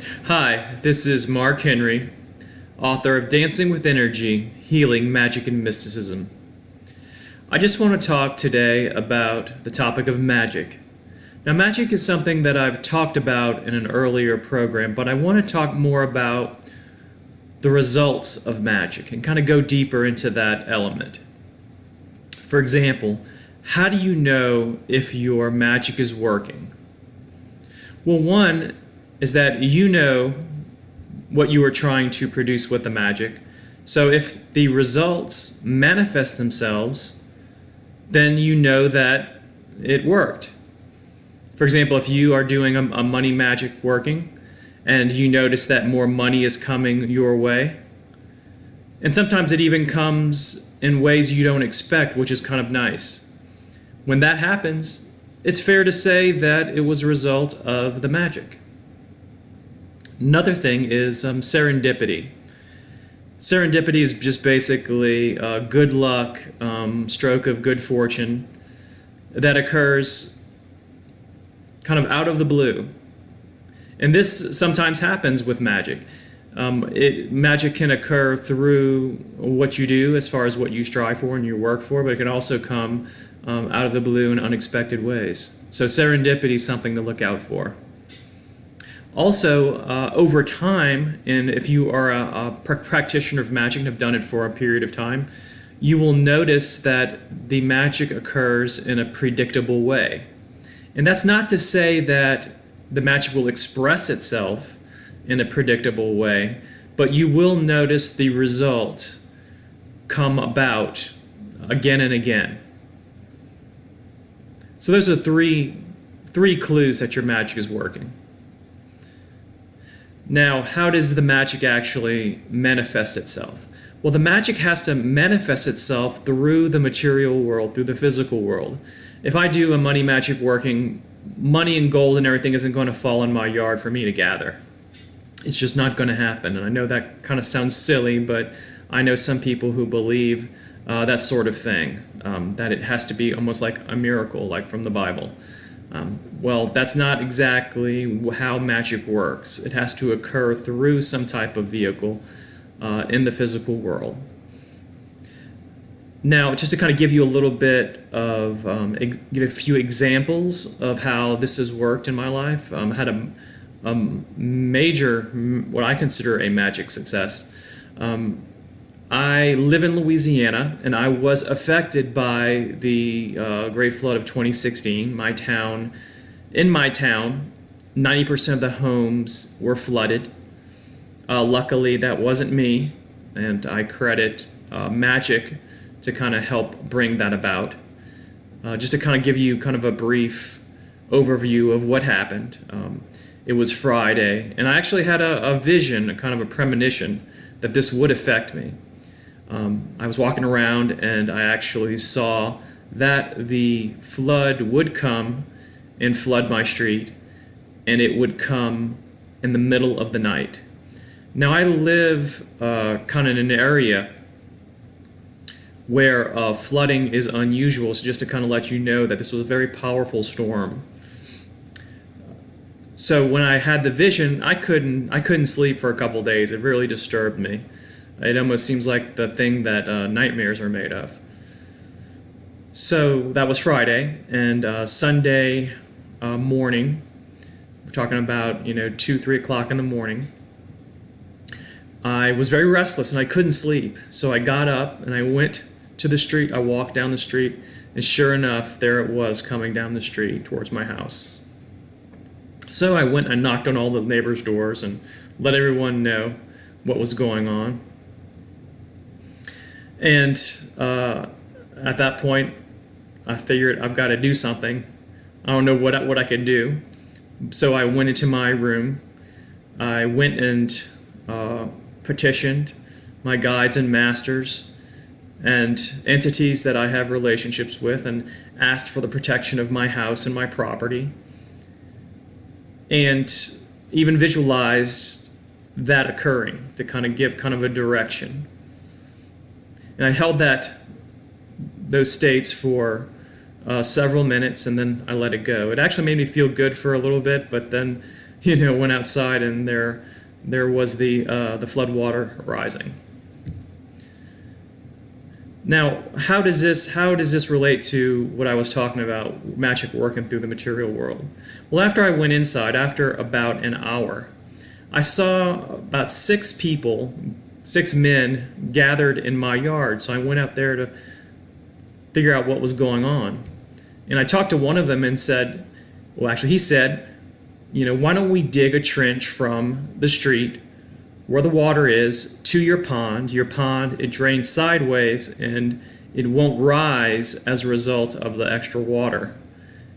Hi, this is Mark Henry, author of Dancing with Energy, Healing, Magic, and Mysticism. I just want to talk today about the topic of magic. Now, magic is something that I've talked about in an earlier program, but I want to talk more about the results of magic and kind of go deeper into that element. For example, how do you know if your magic is working? Well, one is that you know what you are trying to produce with the magic. So if the results manifest themselves, then you know that it worked. For example, if you are doing a money magic working and you notice that more money is coming your way, and sometimes it even comes in ways you don't expect, which is kind of nice. When that happens, it's fair to say that it was a result of the magic. Another thing is serendipity. Serendipity is just basically good luck, stroke of good fortune that occurs kind of out of the blue. And this sometimes happens with magic. Magic can occur through what you do as far as what you strive for and you work for, but it can also come out of the blue in unexpected ways. So serendipity is something to look out for. Also, over time, and if you are a practitioner of magic and have done it for a period of time, you will notice that the magic occurs in a predictable way. And that's not to say that the magic will express itself in a predictable way, but you will notice the result come about again and again. So those are three clues that your magic is working. Now, how does the magic actually manifest itself? Well, the magic has to manifest itself through the material world, through the physical world. If I do a money magic working, money and gold and everything isn't going to fall in my yard for me to gather. It's just not going to happen. And I know that kind of sounds silly, but I know some people who believe that sort of thing, that it has to be almost like a miracle, like from the Bible. Well, that's not exactly how magic works. It has to occur through some type of vehicle in the physical world. Now, just to kind of give you a little bit of, get a few examples of how this has worked in my life. I had a major, what I consider a magic success. I live in Louisiana, and I was affected by the Great Flood of 2016. In my town, 90% of the homes were flooded. Luckily, that wasn't me, and I credit Magick to kind of help bring that about. Just to kind of give you kind of a brief overview of what happened. It was Friday, and I actually had a vision, a kind of a premonition, that this would affect me. I was walking around and I actually saw that the flood would come and flood my street, and it would come in the middle of the night. Now, I live kind of in an area where flooding is unusual, so just to kind of let you know that this was a very powerful storm. So when I had the vision, I couldn't sleep for a couple days. It really disturbed me. It almost seems like the thing that nightmares are made of. So that was Friday, and Sunday morning, we're talking about 2-3 o'clock in the morning, I was very restless and I couldn't sleep. So I got up and I went to the street. I walked down the street, and sure enough, there it was coming down the street towards my house. So I went and knocked on all the neighbors' doors and let everyone know what was going on. And at that point, I figured I've got to do something. I don't know what I could do. So I went into my room. I went and petitioned my guides and masters and entities that I have relationships with, and asked for the protection of my house and my property. And even visualized that occurring to kind of give kind of a direction. And I held those states for several minutes, and then I let it go. It actually made me feel good for a little bit, but then went outside and there was the flood water rising. Now, how does this relate to what I was talking about, magic working through the material world? Well, after I went inside, after about an hour, I saw about 6 men gathered in my yard. So I went out there to figure out what was going on. And I talked to one of them and said, well, actually, he said, why don't we dig a trench from the street where the water is to your pond. Your pond, it drains sideways and it won't rise as a result of the extra water.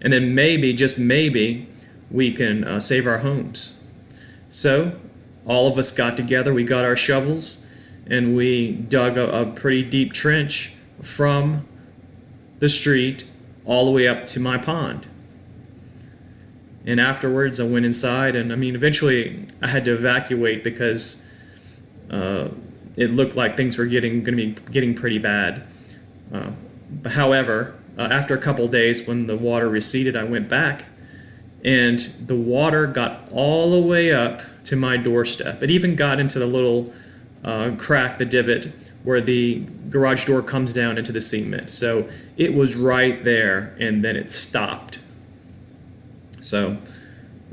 And then maybe, just maybe, we can save our homes. So all of us got together, we got our shovels, and we dug a pretty deep trench from the street all the way up to my pond. And afterwards I went inside, and eventually I had to evacuate because it looked like things were going to be getting pretty bad. But however, after a couple of days, when the water receded, I went back, and the water got all the way up to my doorstep. It even got into the little crack, the divot, where the garage door comes down into the cement. So it was right there, and then it stopped. So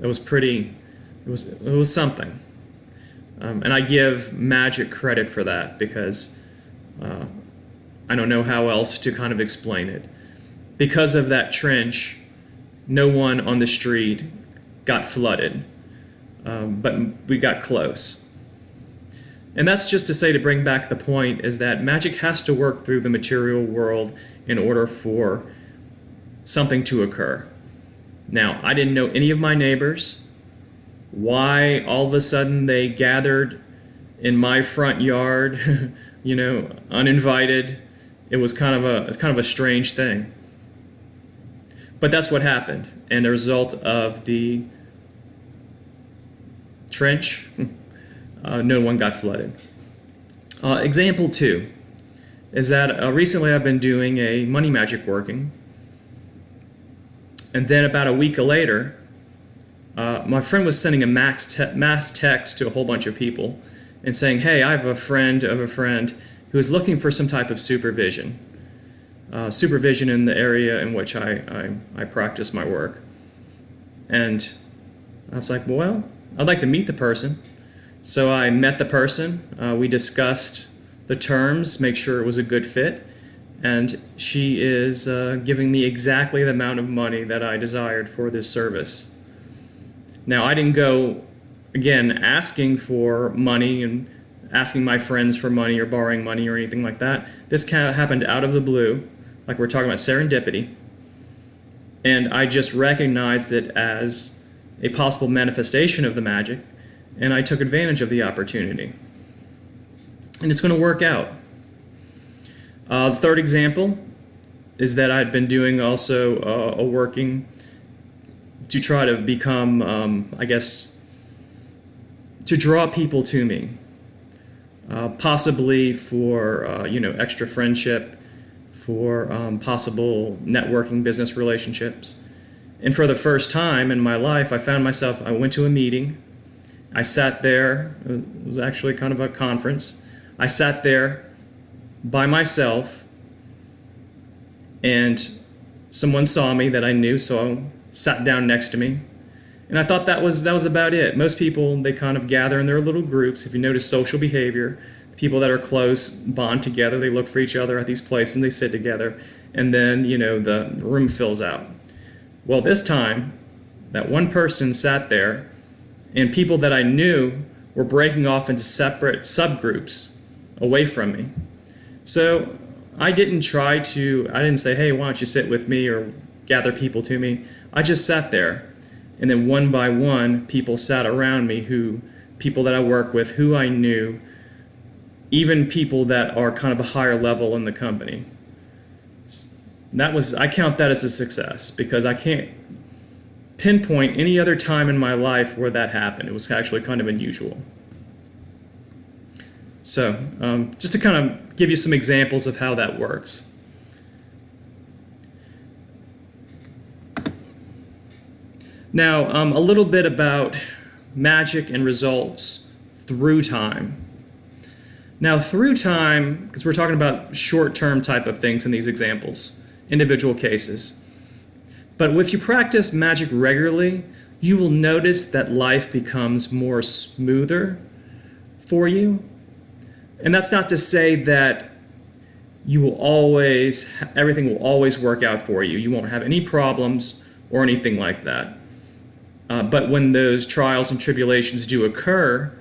it was it was something. And I give Magick credit for that, because I don't know how else to kind of explain it. Because of that trench, no one on the street got flooded, but we got close. And that's just to say, to bring back the point, is that magic has to work through the material world in order for something to occur. Now, I didn't know any of my neighbors. Why all of a sudden they gathered in my front yard, uninvited. It was kind of a strange thing. But that's what happened. And the result of the trench, no one got flooded. Example 2 is that recently I've been doing a money magic working. And then about a week later, my friend was sending a mass text to a whole bunch of people and saying, hey, I have a friend of a friend who is looking for some type of supervision. Supervision in the area in which I practice my work. And I was like, well, I'd like to meet the person. So I met the person. We discussed the terms, make sure it was a good fit. And she is giving me exactly the amount of money that I desired for this service. Now, I didn't go, again, asking for money and asking my friends for money or borrowing money or anything like that. This kind of happened out of the blue, like we're talking about serendipity. And I just recognized it as a possible manifestation of the magic, and I took advantage of the opportunity. And it's going to work out. The third example is that I'd been doing also a working to try to become, to draw people to me, possibly for, extra friendship, for possible networking business relationships. And for the first time in my life, I went to a meeting. I sat there. It was actually kind of a conference. I sat there by myself, and someone saw me that I knew, so sat down next to me. And I thought that was about it. Most people, they kind of gather in their little groups. If you notice social behavior, people that are close bond together. They look for each other at these places and they sit together. And then, the room fills out. Well, this time, that one person sat there, and people that I knew were breaking off into separate subgroups away from me. So I didn't say, hey, why don't you sit with me, or gather people to me. I just sat there. And then one by one, people sat around me, people that I work with, who I knew, even people that are kind of a higher level in the company. I count that as a success, because I can't pinpoint any other time in my life where that happened. It was actually kind of unusual. So just to kind of give you some examples of how that works. Now, a little bit about magic and results through time. Now, through time, because we're talking about short-term type of things in these examples, individual cases. But if you practice magic regularly, you will notice that life becomes more smoother for you. And that's not to say that everything will always work out for you. You won't have any problems or anything like that. But when those trials and tribulations do occur,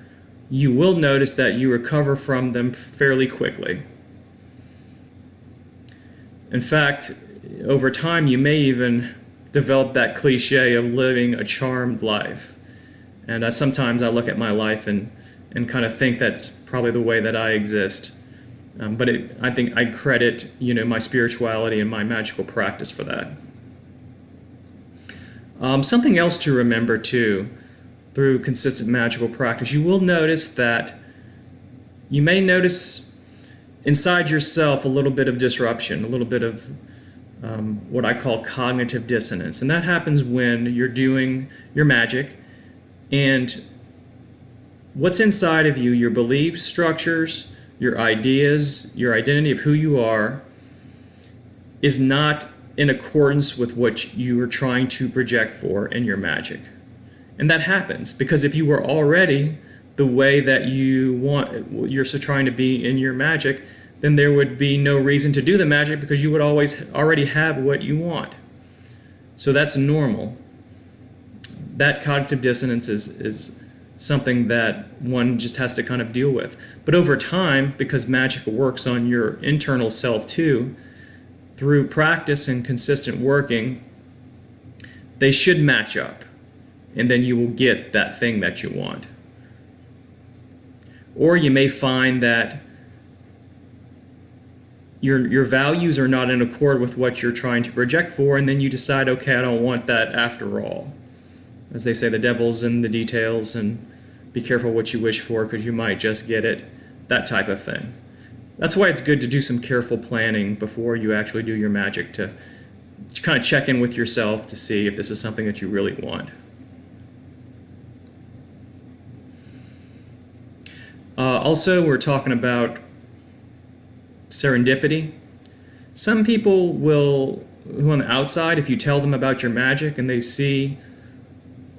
you will notice that you recover from them fairly quickly. In fact, over time, you may even develop that cliche of living a charmed life. And sometimes I look at my life and kind of think that's probably the way that I exist. But I think I credit, my spirituality and my magical practice for that. Something else to remember too, through consistent magical practice, you will notice that you may notice inside yourself a little bit of disruption, a little bit of what I call cognitive dissonance. And that happens when you're doing your magic and what's inside of you, your belief structures, your ideas, your identity of who you are, is not in accordance with what you are trying to project for in your magic. And that happens because if you were already the way that you're so trying to be in your magic, then there would be no reason to do the magic because you would already have what you want. So that's normal. That cognitive dissonance is something that one just has to kind of deal with. But over time, because magic works on your internal self too, through practice and consistent working, they should match up. And then you will get that thing that you want. Or you may find that your values are not in accord with what you're trying to project for, and then you decide, okay, I don't want that after all. As they say, the devil's in the details, and be careful what you wish for because you might just get it, that type of thing. That's why it's good to do some careful planning before you actually do your magic, to kind of check in with yourself to see if this is something that you really want. Also, we're talking about serendipity. Some people who on the outside, if you tell them about your magic and they see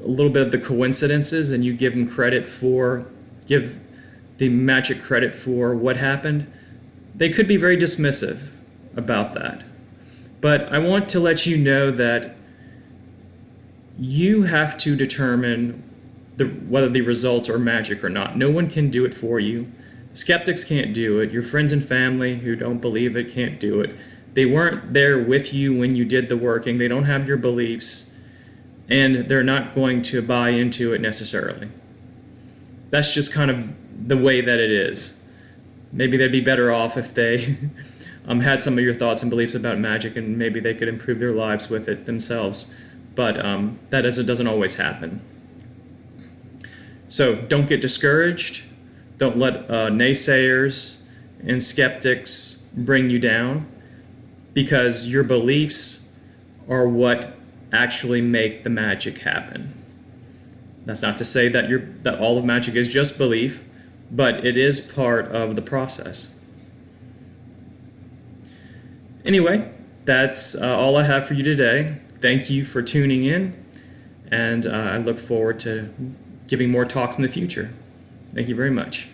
a little bit of the coincidences and you give the magic credit for what happened, they could be very dismissive about that. But I want to let you know that you have to determine whether the results are magic or not. No one can do it for you. Skeptics can't do it. Your friends and family who don't believe it can't do it. They weren't there with you when you did the working. They don't have your beliefs, and they're not going to buy into it necessarily. That's just kind of the way that it is. Maybe they'd be better off if they had some of your thoughts and beliefs about magic, and maybe they could improve their lives with it themselves. But that doesn't always happen. So don't get discouraged. Don't let naysayers and skeptics bring you down, because your beliefs are what actually make the magic happen. That's not to say that all of magic is just belief, but it is part of the process. Anyway, that's all I have for you today. Thank you for tuning in, and I look forward to giving more talks in the future. Thank you very much.